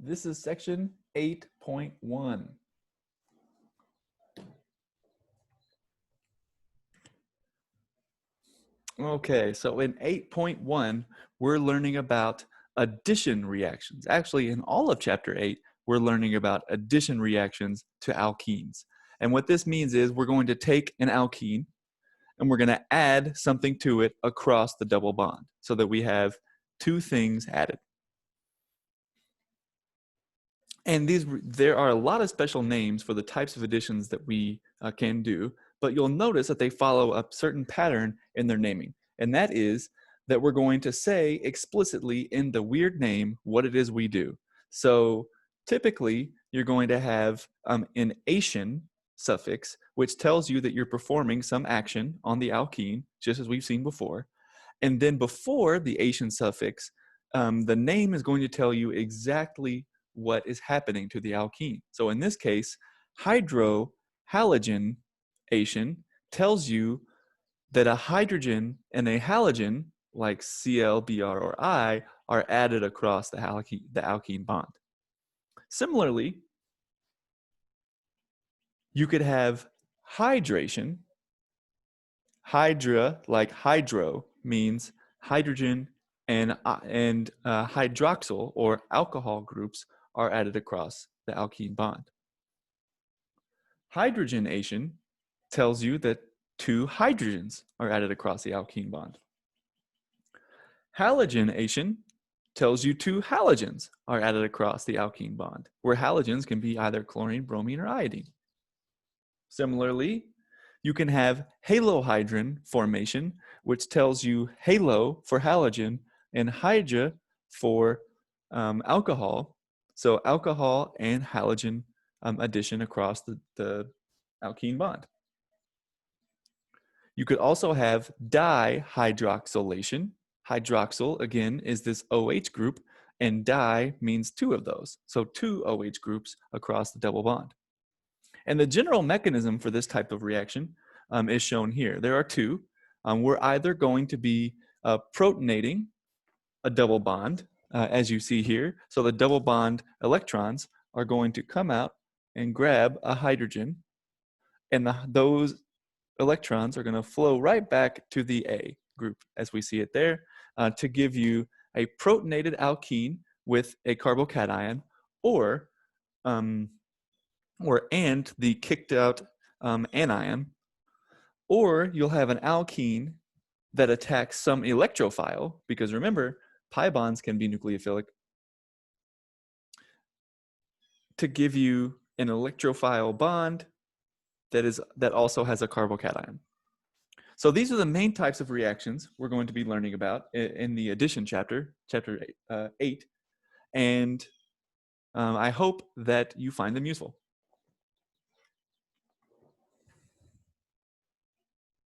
This is section 8.1. Okay, so in 8.1, we're learning about addition reactions. Actually, in all of chapter 8, we're learning about addition reactions to alkenes. And what this means is we're going to take an alkene and we're going to add something to it across the double bond so that we have two things added. And there are a lot of special names for the types of additions that we can do, but you'll notice that they follow a certain pattern in their naming. And that is that we're going to say explicitly in the weird name what it is we do. So typically, you're going to have an ation suffix, which tells you that you're performing some action on the alkene, just as we've seen before. And then before the ation suffix, the name is going to tell you exactly what is happening to the alkene. So in this case, hydrohalogenation tells you that a hydrogen and a halogen, like Cl, Br, or I, are added across the alkene bond. Similarly, you could have hydration. Hydra, like hydro, means hydrogen and hydroxyl or alcohol groups are added across the alkene bond. Hydrogenation tells you that two hydrogens are added across the alkene bond. Halogenation tells you two halogens are added across the alkene bond, where halogens can be either chlorine, bromine, or iodine. Similarly, you can have halohydrin formation, which tells you halo for halogen and hydra for alcohol. So alcohol and halogen addition across the alkene bond. You could also have dihydroxylation. Hydroxyl, again, is this OH group, and di means two of those. So two OH groups across the double bond. And the general mechanism for this type of reaction is shown here. There are two. We're either going to be protonating a double bond, as you see here. So the double bond electrons are going to come out and grab a hydrogen, and those electrons are going to flow right back to the A group, as we see it there, to give you a protonated alkene with a carbocation, or and the kicked out anion, or you'll have an alkene that attacks some electrophile, because remember, pi bonds can be nucleophilic, to give you an electrophile bond that also has a carbocation. So these are the main types of reactions we're going to be learning about in the addition chapter 8. And I hope that you find them useful.